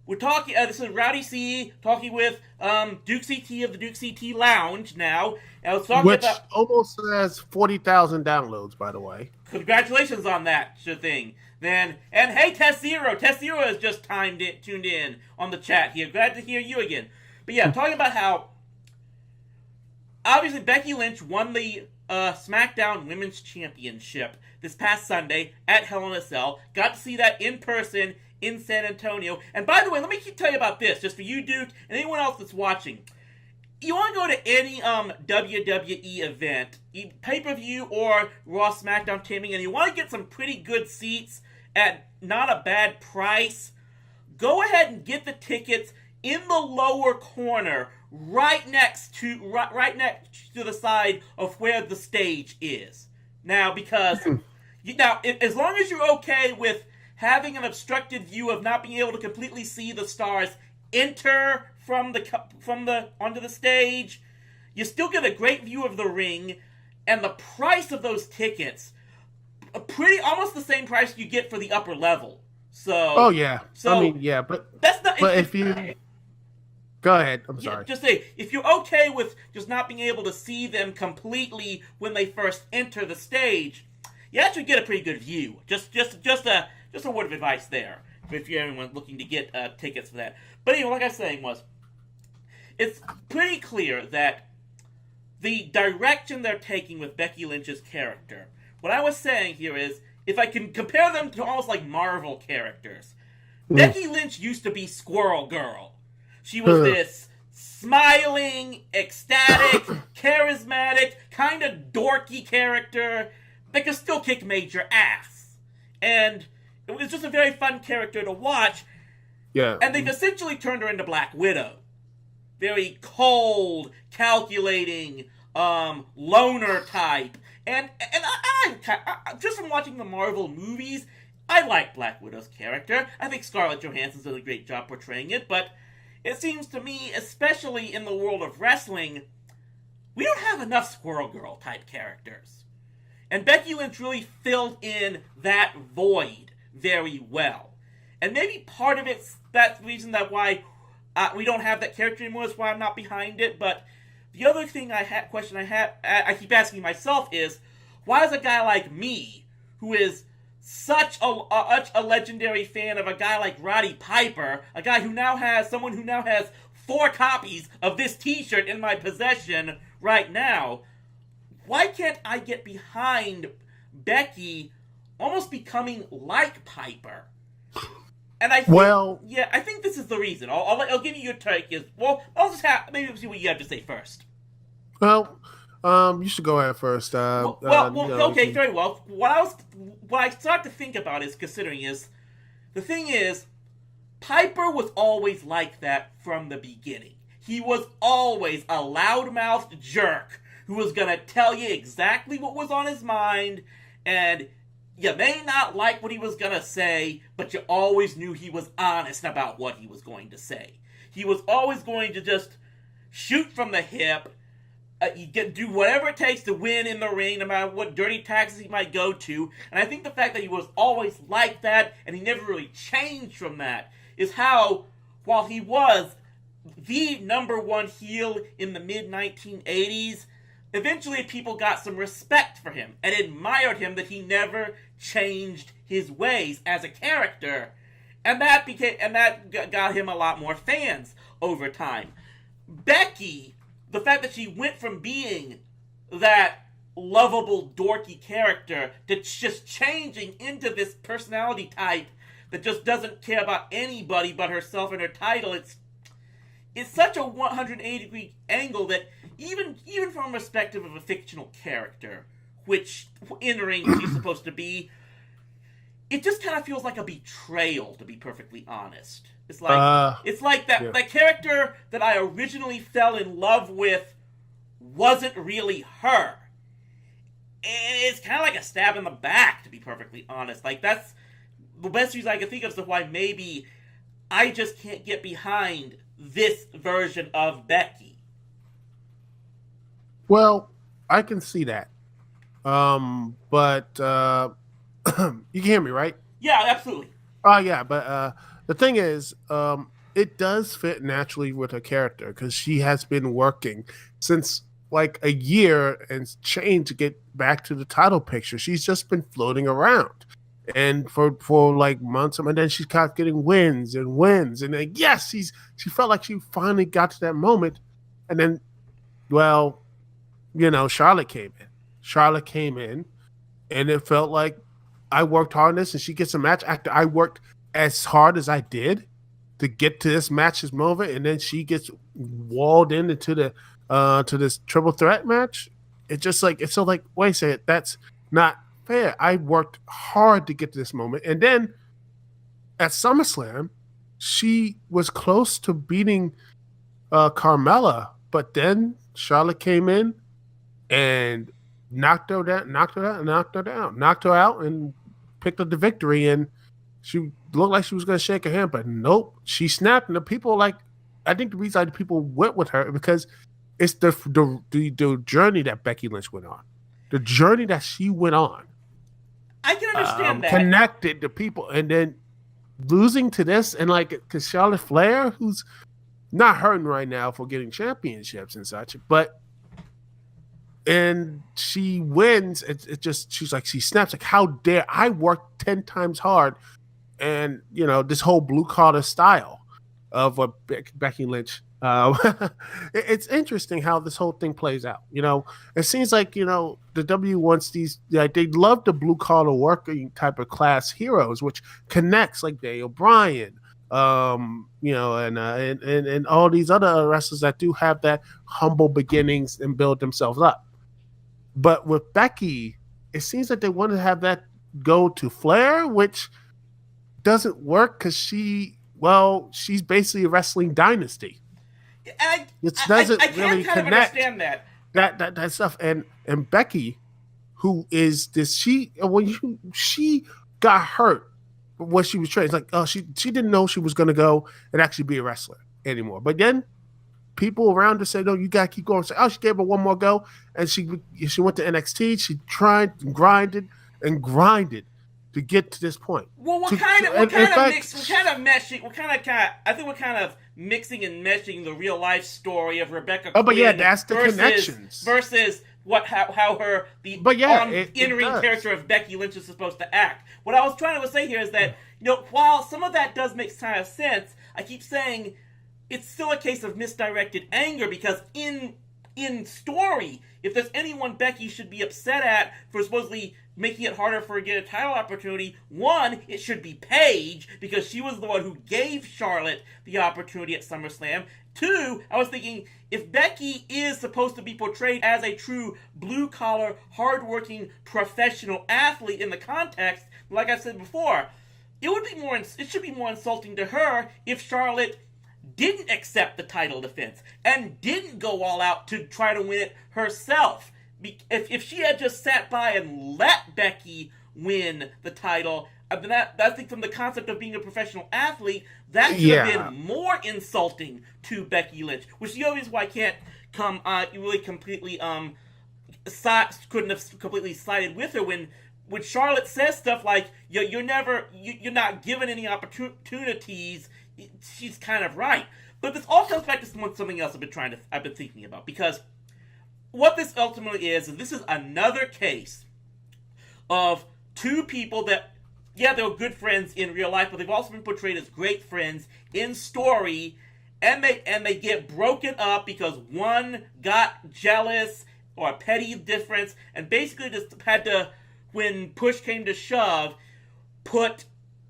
We're talking. This is Rowdy C talking with Duke CT of the Duke CT Lounge now. And I was talking Which about. almost has 40,000 downloads, by the way. Congratulations on that thing. Then and hey, Test Zero. Test Zero has just tuned in on the chat here. Glad to hear you again. But yeah, talking about how obviously Becky Lynch won the SmackDown Women's Championship this past Sunday at Hell in a Cell. Got to see that in person in San Antonio. And by the way, let me tell you about this, just for you, Duke, and anyone else that's watching. You want to go to any WWE event, pay-per-view or Raw SmackDown taping, and you want to get some pretty good seats at not a bad price, go ahead and get the tickets in the lower corner, right next to the side of where the stage is. Now, because as long as you're okay with having an obstructed view of not being able to completely see the stars enter from the onto the stage, you still get a great view of the ring, and the price of those tickets, pretty almost the same price you get for the upper level. Oh So, yeah, I so mean yeah, but that's not. but if you go ahead, I'm Yeah, sorry. just say if you're okay with just not being able to see them completely when they first enter the stage, you actually get a pretty good view. Just a word of advice there if you're anyone looking to get tickets for that. But anyway, like I was saying, it's pretty clear that the direction they're taking with Becky Lynch's character. What I was saying here is, if I can compare them to almost like Marvel characters, Mm. Becky Lynch used to be Squirrel Girl. She was this smiling, ecstatic, charismatic, kind of dorky character that could still kick major ass. And it was just a very fun character to watch. Yeah. And they've essentially turned her into Black Widow. Very cold, calculating, loner type. And just from watching the Marvel movies, I like Black Widow's character. I think Scarlett Johansson's done a great job portraying it, but it seems to me, especially in the world of wrestling, we don't have enough Squirrel Girl type characters. And Becky Lynch really filled in that void very well. And maybe part of it's that's the reason that why we don't have that character anymore is why I'm not behind it. But the other thing I keep asking myself is, why is a guy like me, who is such a legendary fan of a guy like Roddy Piper, a guy who now has someone who now has 4 copies of this T-shirt in my possession right now, why can't I get behind Becky almost becoming like Piper? And I think, Well, yeah, I think this is the reason. I'll give you your take. Well, I'll just maybe see what you have to say first. well, you should go ahead first. Okay, very well. What I start to think about is considering is the thing is, Piper was always like that from the beginning. He was always a loudmouthed jerk who was gonna tell you exactly what was on his mind, and you may not like what he was gonna say, but you always knew he was honest about what he was going to say. He was always going to just shoot from the hip, do whatever it takes to win in the ring, no matter what dirty taxes he might go to. And I think the fact that he was always like that, and he never really changed from that, is how, while he was the number one heel in the mid 1980s, eventually people got some respect for him and admired him that he never changed his ways as a character. And that got him a lot more fans over time. Becky, the fact that she went from being that lovable, dorky character to just changing into this personality type that just doesn't care about anybody but herself and her title, it's such a 180-degree angle that even from a perspective of a fictional character, which in ring she's supposed to be, it just kind of feels like a betrayal, to be perfectly honest. It's like yeah. that character that I originally fell in love with wasn't really her. And it's kind of like a stab in the back, to be perfectly honest. Like, that's the best reason I can think of as to why maybe I just can't get behind this version of Becky. Well, I can see that. But you can hear me, right? Yeah, absolutely. Oh yeah, but the thing is, it does fit naturally with her character because she has been working since like a year and change to get back to the title picture. She's just been floating around, and for like months, and then she kept getting wins and wins, and then yes, she felt like she finally got to that moment, and then well, Charlotte came in. Charlotte came in, and it felt like I worked hard on this, and she gets a match after I worked as hard as I did to get to this match's moment, and then she gets walled in into the to this triple threat match. It's so like wait a second, that's not fair. I worked hard to get to this moment, and then at SummerSlam, she was close to beating Carmella, but then Charlotte came in and knocked her out, and picked up the victory. And she looked like she was going to shake her hand, but nope, she snapped. And the people I think the reason the people went with her because it's the journey that Becky Lynch went on, the journey that she went on. I can understand that connected the people, and then losing to this, and like because Charlotte Flair, who's not hurting right now for getting championships and such, but and she wins. It just she snaps like, how dare I work 10 times hard, and this whole blue collar style of what Becky Lynch. It's interesting how this whole thing plays out. It seems like the W wants these. They love the blue collar working type of class heroes, which connects like Daniel Bryan, and all these other wrestlers that do have that humble beginnings and build themselves up. But with Becky, it seems like they want to have that go to Flair, which doesn't work because she's basically a wrestling dynasty. And it doesn't I can really kind of connect understand that. That stuff. And Becky, who is this? She got hurt when she was trained. It's like, oh, she didn't know she was going to go and actually be a wrestler anymore. But then people around her said, no, you got to keep going. So, she gave her one more go. And she went to NXT. She tried and grinded to get to this point. Well, we're kind of mixing and meshing the real life story of Rebecca Quinn. Oh, but yeah, that's the connections. Versus how her in-ring character of Becky Lynch is supposed to act. What I was trying to say here is that, while some of that does make kind of sense, I keep saying it's still a case of misdirected anger because in story, if there's anyone Becky should be upset at for supposedly making it harder for her to get a title opportunity, one, it should be Paige, because she was the one who gave Charlotte the opportunity at SummerSlam. Two, I was thinking, if Becky is supposed to be portrayed as a true blue-collar, hard-working, professional athlete in the context, like I said before, it should be more insulting to her if Charlotte didn't accept the title defense and didn't go all out to try to win it herself. If she had just sat by and let Becky win the title, I think from the concept of being a professional athlete, that should have been more insulting to Becky Lynch, which is the only reason why I can't couldn't have completely sided with her when Charlotte says stuff like you're not given any opportunities. She's kind of right, but this all comes back to something else I've been thinking about, because what this ultimately is this is another case of two people that, they were good friends in real life, but they've also been portrayed as great friends in story, and they get broken up because one got jealous or a petty difference, and basically just had to, when push came to shove, put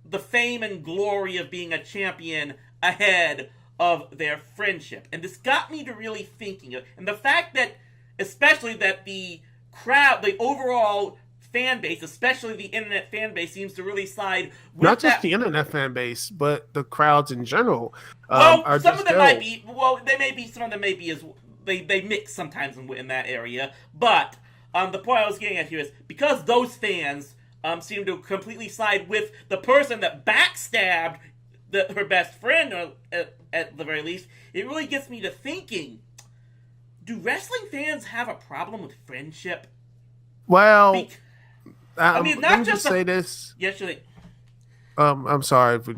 the fame and glory of being a champion ahead of their friendship. And this got me to really thinking, and the fact that, especially that the crowd, the overall fan base, especially the internet fan base, seems to really side with not just the internet fan base, but the crowds in general. Some of them might be. Well, they may be. Some of them may be as they mix sometimes in that area. But the point I was getting at here is because those fans seem to completely side with the person that backstabbed her best friend, or at the very least, it really gets me to thinking: do wrestling fans have a problem with friendship? Well, not just say this. Yes, I'm sorry for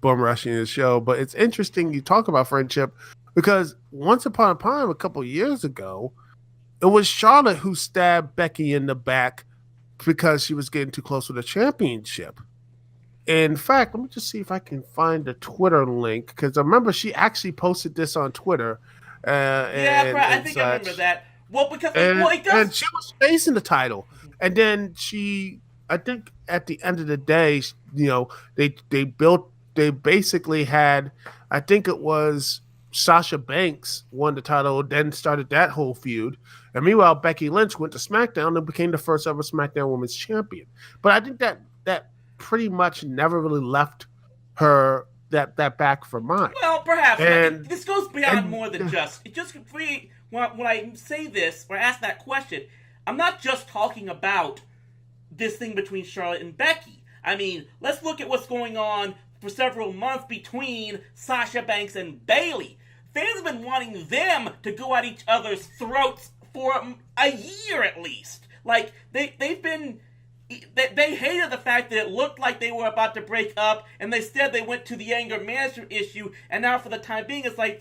bum rushing the show. But it's interesting you talk about friendship because once upon a time, a couple years ago, it was Charlotte who stabbed Becky in the back because she was getting too close with the championship. In fact, let me just see if I can find the Twitter link because I remember she actually posted this on Twitter Yeah, I and think I remember such. that. Well, because well, it And does. she was facing the title, and then she, I think, at the end of the day, they basically had, I think it was Sasha Banks won the title, then started that whole feud, and meanwhile Becky Lynch went to SmackDown and became the first ever SmackDown Women's Champion. But I think that pretty much never really left her that back for mine, Well, perhaps and this goes beyond and more than just. It just when I say this or ask that question, I'm not just talking about this thing between Charlotte and Becky. I mean, let's look at what's going on for several months between Sasha Banks and Bayley. Fans have been wanting them to go at each other's throats for a year at least. Like they've been they hated the fact that it looked like they were about to break up, and instead they went to the anger management issue. And now, for the time being, it's like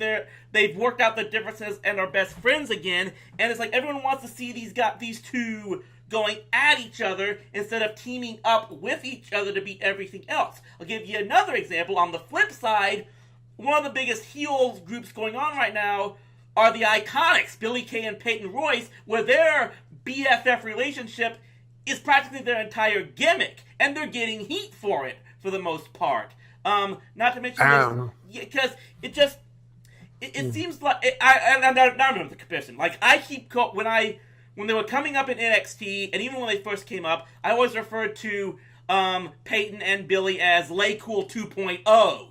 they've worked out the differences and are best friends again. And it's like everyone wants to see these two going at each other instead of teaming up with each other to beat everything else. I'll give you another example. On the flip side, one of the biggest heel groups going on right now are the Iconics, Billie Kay and Peyton Royce, where their BFF relationship is practically their entire gimmick, and they're getting heat for it for the most part. Not to mention this, because it seems like I remember the comparison. Like I keep when they were coming up in NXT, and even when they first came up, I always referred to Peyton and Billy as Lay Cool 2.0.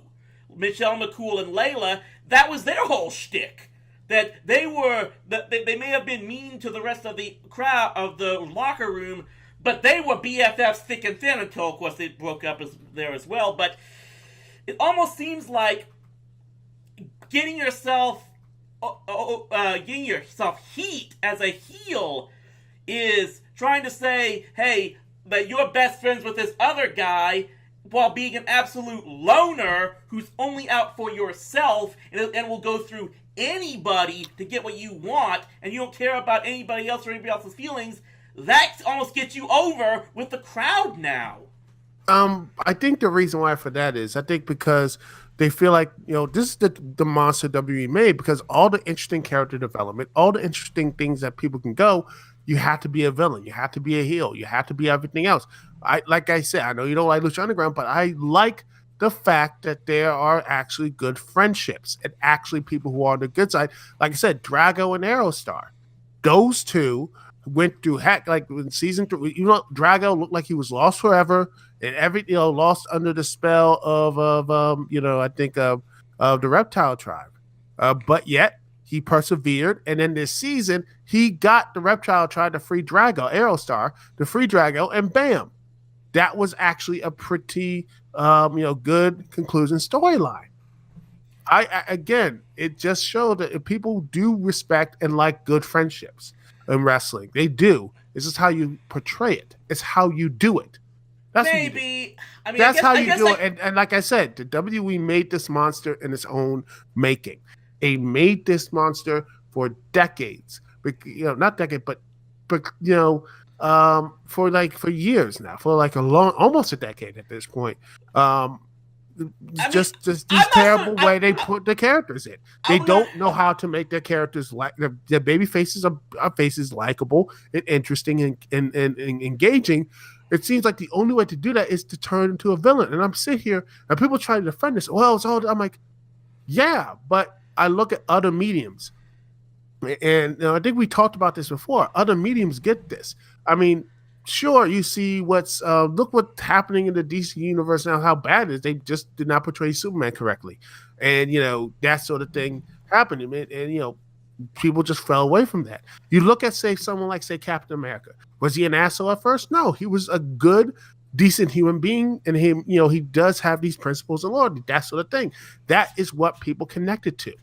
Michelle McCool and Layla, that was their whole shtick. That they may have been mean to the rest of the crowd of the locker room, but they were BFFs thick and thin until, of course, they broke up there as well. But it almost seems like getting yourself heat as a heel is trying to say, hey, that you're best friends with this other guy while being an absolute loner who's only out for yourself and will go through anybody to get what you want, and you don't care about anybody else or anybody else's feelings. That almost gets you over with the crowd now. I think the reason why for that is I think because they feel like this is the monster WWE made because all the interesting character development, all the interesting things that people can go, you have to be a villain, you have to be a heel, you have to be everything else. Like I said, I know you don't like Lucha Underground, but I like the fact that there are actually good friendships and actually people who are on the good side. Like I said, Drago and Aerostar, those two went through like in season 3. Drago looked like he was lost forever and lost under the spell of I think of the reptile tribe. But yet he persevered, and in this season he got the reptile tribe to free Drago, Aerostar, to free Drago, and bam, that was actually a pretty good conclusion storyline. I again, it just showed that if people do respect and like good friendships in wrestling. They do. It's just how you portray it. It's how you do it. That's Maybe. I mean, that's how you do it. And like I said, the WWE made this monster in its own making. They made this monster for decades. Not decade, but for years now, for like almost a decade at this point. Just these terrible way they put the characters in. They don't know how to make their characters like their baby faces are faces likable and interesting and engaging. It seems like the only way to do that is to turn into a villain. And I'm sitting here and people try to defend this. Well, it's all. I'm like, yeah, but I look at other mediums, and I think we talked about this before. Other mediums get this. I mean, sure, you see look what's happening in the DC universe now, how bad it is. They just did not portray Superman correctly. And, that sort of thing happened. And people just fell away from that. You look at, say, someone like, say, Captain America. Was he an asshole at first? No, he was a good, decent human being. And he does have these principles of loyalty, that sort of thing. That is what people connected to.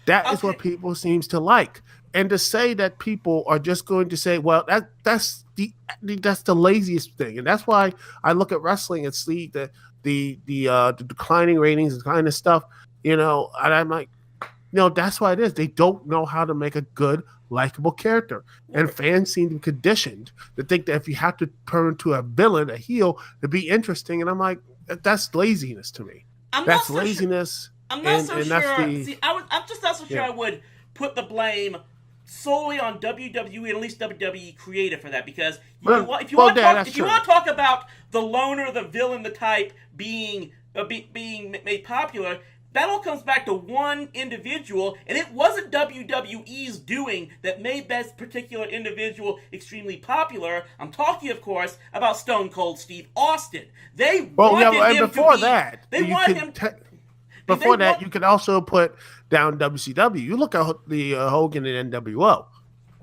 That is what people seems to like. And to say that people are just going to say, well, that's the laziest thing. And that's why I look at wrestling and see that the declining ratings, the kind of stuff, and I'm like, that's why it is. They don't know how to make a good, likable character. And fans seem to be conditioned to think that if you have to turn to a villain, a heel, to be interesting. And I'm like, that's laziness to me. That's laziness. I'm not so sure. See, I'm just not so sure I would put the blame solely on WWE, at least WWE creative for that, because if you want to talk about the loner, the villain, the type being made popular, that all comes back to one individual, and it wasn't WWE's doing that made that particular individual extremely popular. I'm talking, of course, about Stone Cold Steve Austin. They wanted him before to be, that. They wanted him. Before that, you could also put down WCW. You look at the Hogan and NWO.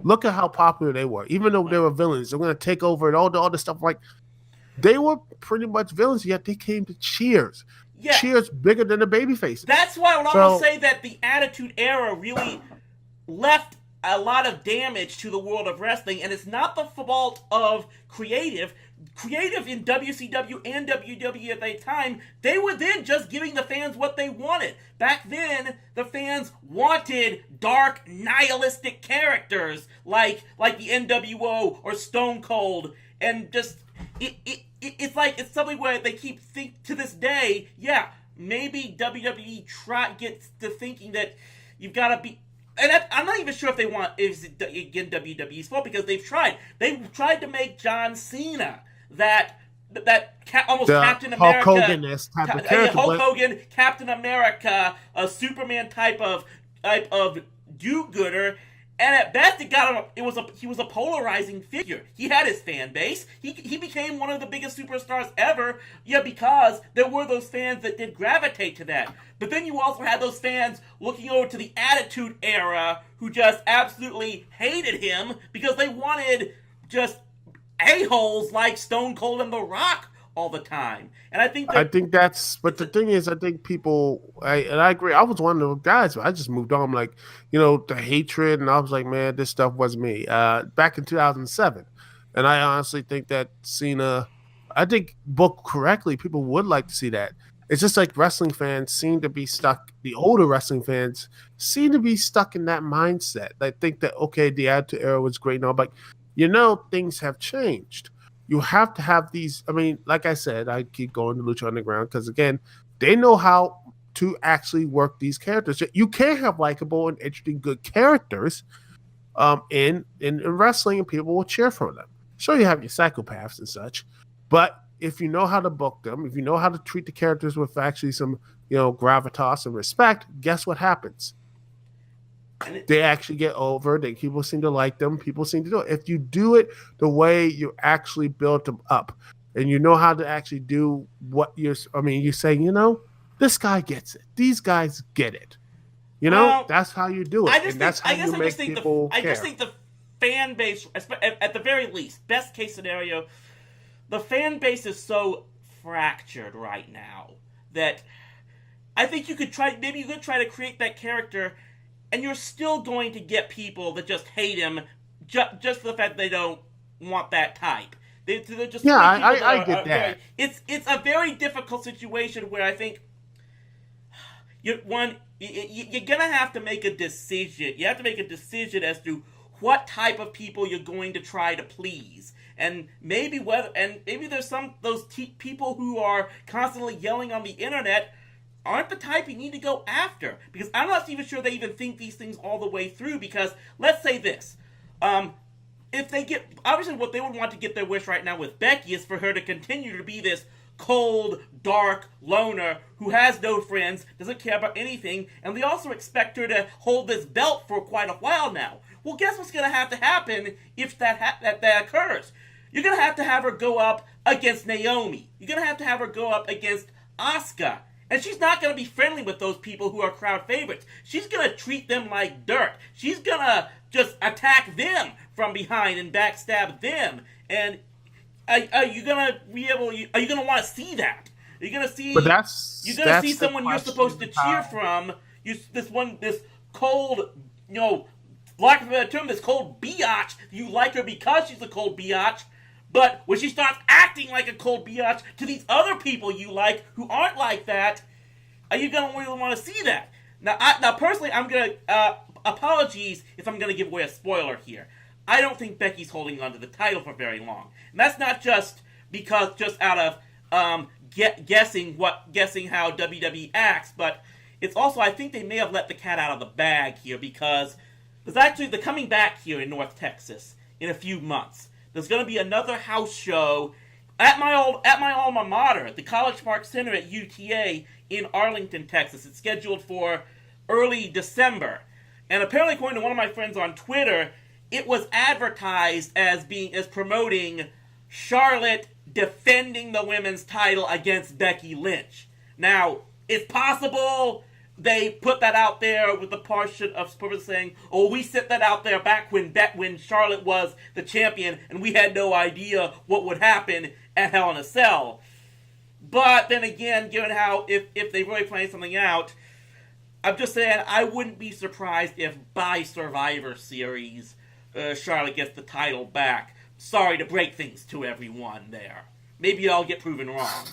Look at how popular they were. Even though they were villains, they're going to take over and all the stuff. Like, they were pretty much villains, yet they came to cheers. Yeah. Cheers bigger than the babyfaces. That's why I would almost say that the Attitude Era really left a lot of damage to the world of wrestling, and it's not the fault of creative. Creative in WCW and WWE at that time, they were then just giving the fans what they wanted. Back then, the fans wanted dark, nihilistic characters like the NWO or Stone Cold, and just it's something where they keep to this day. Yeah, maybe WWE gets to thinking that you've got to be. And I'm not even sure if they want is again WWE's fault, because they've tried. They've tried to make John Cena almost Captain America, Hulk Hogan-esque type of character. Hulk Hogan, Captain America, a Superman type of do-gooder. And at best, he was a polarizing figure. He had his fan base. He became one of the biggest superstars ever. Yeah, because there were those fans that did gravitate to that. But then you also had those fans looking over to the Attitude Era who just absolutely hated him because they wanted just a-holes like Stone Cold and The Rock all the time. And I think that's, but the thing is, I think people, I agree. I was one of those guys, but I just moved on. I'm like, the hatred, and I was like, man, this stuff wasn't me. Back in 2007. And I honestly think that Cena, I think booked correctly, people would like to see that. It's just like wrestling fans seem to be stuck, the older wrestling fans seem to be stuck in that mindset. They think that, okay, the Attitude Era was great and all, but things have changed. You have to have these. I mean, like I said, I keep going to Lucha Underground because, again, they know how to actually work these characters. You can have likable and interesting, good characters in wrestling, and people will cheer for them. Sure, you have your psychopaths and such, but if you know how to book them, if you know how to treat the characters with actually some, gravitas and respect, guess what happens? They actually get over. People seem to like them. People seem to do it. If you do it the way you actually build them up, and you know how to actually do what you're saying, this guy gets it. These guys get it. That's how you do it. I just think the fan base, at the very least, best case scenario, the fan base is so fractured right now that I think you could try to create that character, and you're still going to get people that just hate him just for the fact that they don't want that type. They're just I get that. It's a very difficult situation where I think you're gonna have to make a decision. You have to make a decision as to what type of people you're going to try to please. And maybe there's people who are constantly yelling on the internet aren't the type you need to go after. Because I'm not even sure they even think these things all the way through. Because let's say this. If they get... Obviously what they would want to get their wish right now with Becky is for her to continue to be this cold, dark loner who has no friends, doesn't care about anything, and they also expect her to hold this belt for quite a while now. Well, guess what's going to happen if that occurs? You're going to have her go up against Naomi. You're going to have her go up against Asuka. And she's not going to be friendly with those people who are crowd favorites. She's going to treat them like dirt. She's going to just attack them from behind and backstab them. And are you going to want to see that? Are you going to see... But you're going to see someone you're supposed to cheer from. This cold, lack of a better term, this cold biatch. You like her because she's a cold biatch. But when she starts acting like a cold biatch to these other people you like who aren't like that, are you going to really want to see that? Now, personally, I'm going to... apologies if I'm going to give away a spoiler here. I don't think Becky's holding on to the title for very long. And that's not just out of guessing how WWE acts, but it's also, I think they may have let the cat out of the bag here, because there's actually, they're coming back here in North Texas in a few months. There's going to be another house show at my alma mater, the College Park Center at UTA in Arlington, Texas. It's scheduled for early December. And apparently, according to one of my friends on Twitter, it was advertised as promoting Charlotte defending the women's title against Becky Lynch. Now, it's possible they put that out there with the portion of saying, "Oh, we set that out there back when Charlotte was the champion, and we had no idea what would happen at Hell in a Cell." But then again, given how if they really play something out, I'm just saying I wouldn't be surprised if by Survivor Series, Charlotte gets the title back. Sorry to break things to everyone there. Maybe I'll get proven wrong.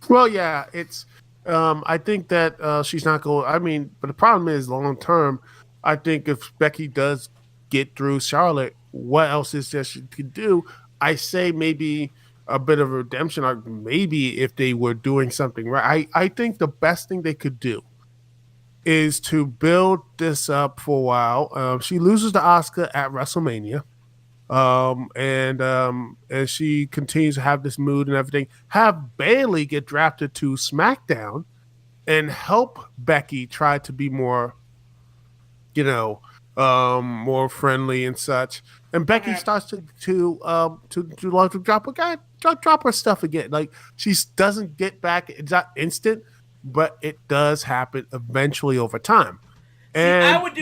Well, yeah, it's. I think that she's not going. I mean, but the problem is long term. I think if Becky does get through Charlotte, what else is there she could do? I say maybe a bit of a redemption arc. Maybe if they were doing something right, I think the best thing they could do is to build this up for a while. She loses to Asuka at WrestleMania. And she continues to have this mood and everything. Have Bayley get drafted to SmackDown and help Becky try to be more, more friendly and such. And Becky starts to drop her stuff again. Like she doesn't get back. It's not instant, but it does happen eventually over time. And I would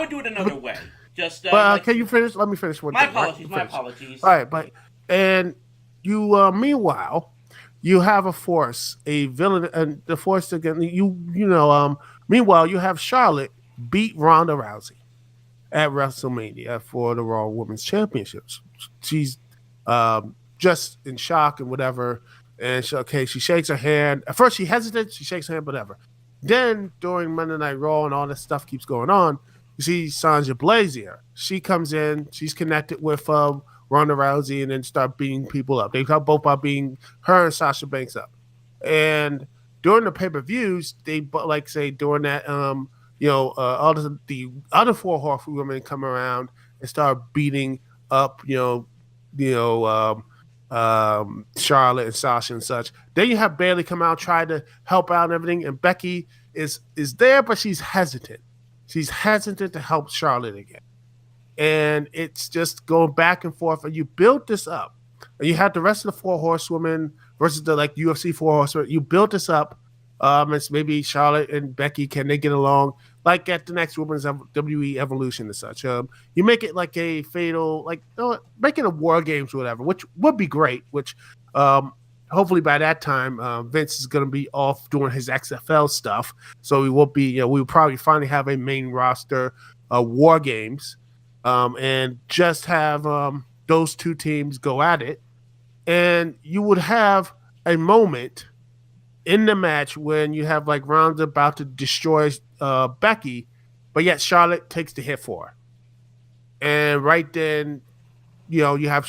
do it another way. Just, can you finish? Let me finish one my thing. apologies. My apologies. All right, and you, meanwhile, you have a villain, and the force again. Meanwhile, you have Charlotte beat Ronda Rousey at WrestleMania for the Raw Women's Championships. She's just in shock and whatever. And she shakes her hand. At first, she hesitates. She shakes her hand, whatever. Then during Monday Night Raw and all this stuff keeps going on, you see Sasha Blazier. She comes in. She's connected with Ronda Rousey and then start beating people up. They both are beating her and Sasha Banks up. And during the pay-per-views, they during that, all the other four horsewomen come around and start beating up, Charlotte and Sasha and such. Then you have Bayley come out, try to help out and everything. And Becky is there, but she's hesitant. She's hesitant to help Charlotte again. And it's just going back and forth. And you build this up. And you have the rest of the four horsewomen versus the UFC four horsewomen. You build this up. It's maybe Charlotte and Becky, can they get along? Like at the next Women's WWE Evolution and such. You make it like a fatal, make it a War Games or whatever, which would be great. Which hopefully by that time, Vince is going to be off doing his XFL stuff. So we will be, we'll probably finally have a main roster War Games and just have those two teams go at it. And you would have a moment in the match when you have like Ronda about to destroy Becky, but yet Charlotte takes the hit for her. And right then, you have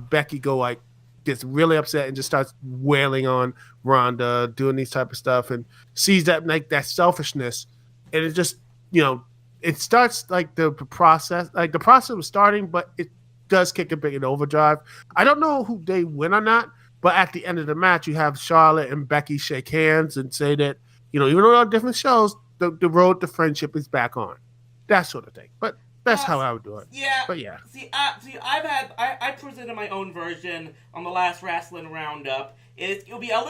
Becky go gets really upset and just starts wailing on Ronda, doing these type of stuff, and sees that that selfishness, and it just it starts the process. The process was starting, but it does kick a bit in overdrive. I don't know who they win or not. But at the end of the match, you have Charlotte and Becky shake hands and say that, even though they're on different shows, the road to friendship is back on. That sort of thing. But that's how I would do it. Yeah. But yeah. I presented my own version on the last Wrestling Roundup. It'll be a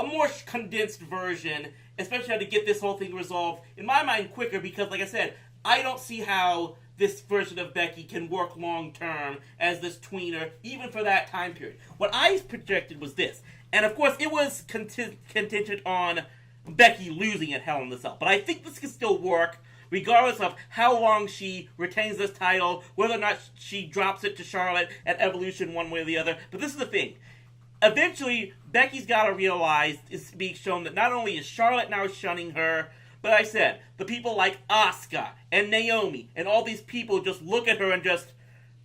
more condensed version, especially how to get this whole thing resolved, in my mind, quicker, because, like I said, I don't see how this version of Becky can work long-term as this tweener, even for that time period. What I projected was this. And, of course, it was contingent on Becky losing at Hell in the Cell. But I think this can still work regardless of how long she retains this title, whether or not she drops it to Charlotte at Evolution one way or the other. But this is the thing. Eventually, Becky's got to realize, it's being shown that not only is Charlotte now shunning her, but I said, the people like Asuka and Naomi and all these people just look at her and just,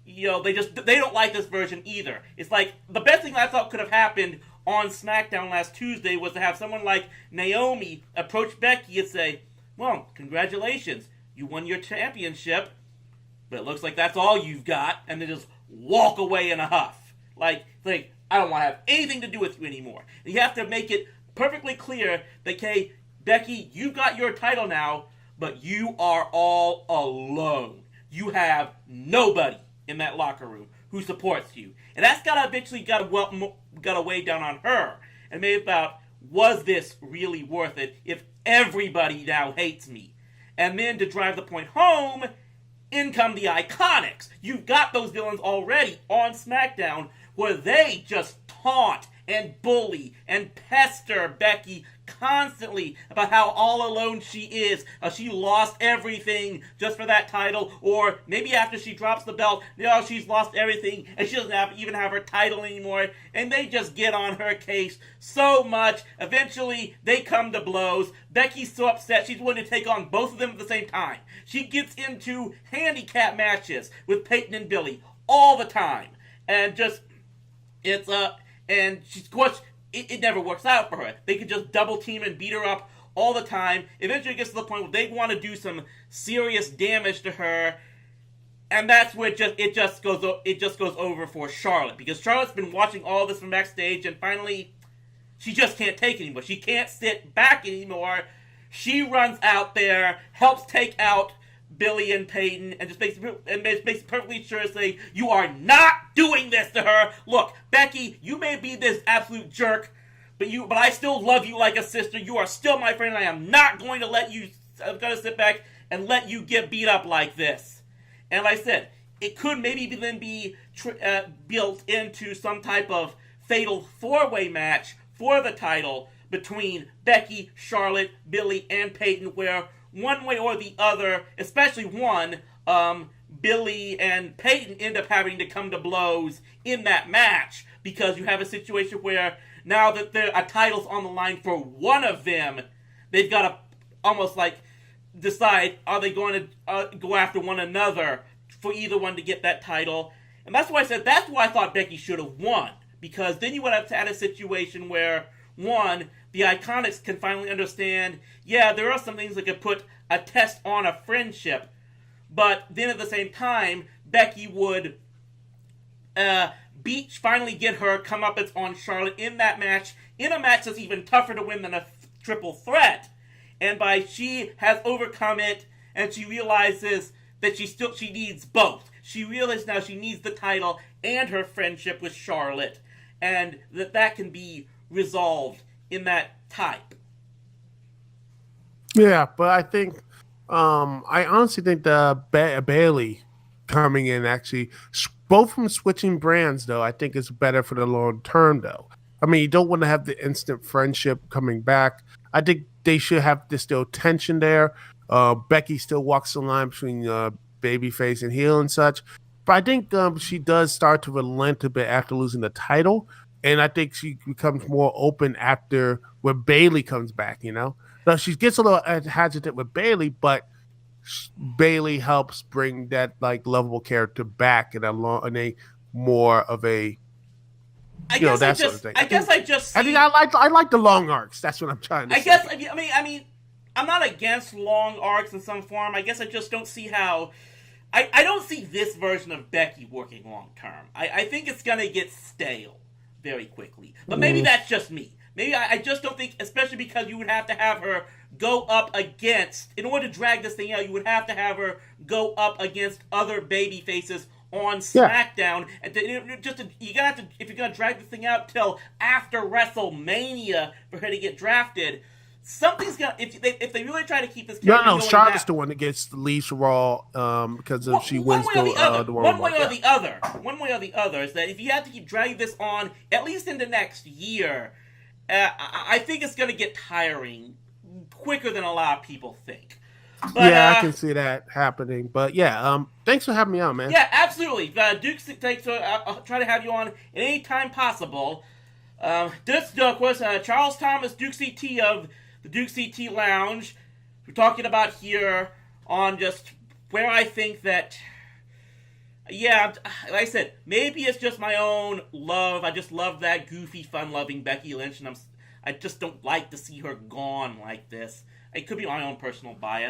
they don't like this version either. It's like, the best thing I thought could have happened on SmackDown last Tuesday was to have someone like Naomi approach Becky and say, well, congratulations, you won your championship, but it looks like that's all you've got, and then just walk away in a huff. Like, I don't want to have anything to do with you anymore. And you have to make it perfectly clear that, okay, Becky, you've got your title now, but you are all alone. You have nobody in that locker room who supports you. And that's eventually got to weigh down on her. And maybe about, was this really worth it if everybody now hates me? And then to drive the point home, in come the Iconics. You've got those villains already on SmackDown where they just taunt and bully and pester Becky constantly about how all alone she is. She lost everything just for that title, or maybe after she drops the belt, she's lost everything and she doesn't even have her title anymore, and they just get on her case so much. Eventually, they come to blows. Becky's so upset, she's willing to take on both of them at the same time. She gets into handicap matches with Peyton and Billy all the time, and just, and she's, of course, it never works out for her. They can just double team and beat her up all the time. Eventually it gets to the point where they want to do some serious damage to her, and that's where it just goes over for Charlotte, because Charlotte's been watching all this from backstage, and finally she just can't take it anymore. She can't sit back anymore. She runs out there, helps take out Billy and Peyton, and just makes it perfectly sure to say, you are not doing this to her. Look, Becky, you may be this absolute jerk, but I still love you like a sister. You are still my friend, and I am not going to let you, I'm going to sit back and let you get beat up like this. And like I said, it could maybe then be built into some type of fatal four-way match for the title between Becky, Charlotte, Billy, and Peyton, where one way or the other, especially one, Billy and Peyton end up having to come to blows in that match, because you have a situation where now that a title's on the line for one of them, they've got to almost like decide, are they going to go after one another for either one to get that title. And that's why I thought Becky should have won, because then you would have had a situation where, one, the Iconics can finally understand, yeah, there are some things that could put a test on a friendship, but then at the same time, Becky would finally get her comeuppance on Charlotte in that match, in a match that's even tougher to win than a triple threat. And she has overcome it, and she realizes that she needs both. She realizes now she needs the title and her friendship with Charlotte, and that can be resolved in that type. Yeah, but I think, I honestly think the Bailey coming in, actually, both from switching brands, though, I think is better for the long term, though. I mean, you don't want to have the instant friendship coming back. I think they should have this still tension there. Becky still walks the line between babyface and heel and such. But I think she does start to relent a bit after losing the title. And I think she becomes more open after when Bailey comes back, Now she gets a little hesitant with Bailey, but Bailey helps bring that lovable character back in a more of a I like the long arcs. That's what I'm trying to say. I mean, I'm not against long arcs in some form. I guess I just don't see how. I don't see this version of Becky working long term. I think it's gonna get stale very quickly. But maybe that's just me. Maybe I just don't think, especially because you would have to have her go up against, in order to drag this thing out, you would have to have her go up against other baby faces on SmackDown. And you're gonna have to, if you're gonna drag this thing out till after WrestleMania for her to get drafted, something's gonna, if they really try to keep this character going, Charlotte's the one that leaves Raw because if she wins the World One way or the other is that if you have to keep dragging this on at least into next year, I think it's gonna get tiring quicker than a lot of people think. But Yeah, I can see that happening. But yeah, thanks for having me on, man. yeah, absolutely. Duke takes. I'll try to have you on at any time possible. This, of course, Charles Thomas, Duke CT of the Duke CT Lounge. We're talking about here on just where I think that. Yeah, like I said, maybe it's just my own love. I just love that goofy, fun-loving Becky Lynch, and I just don't like to see her gone like this. It could be my own personal bias.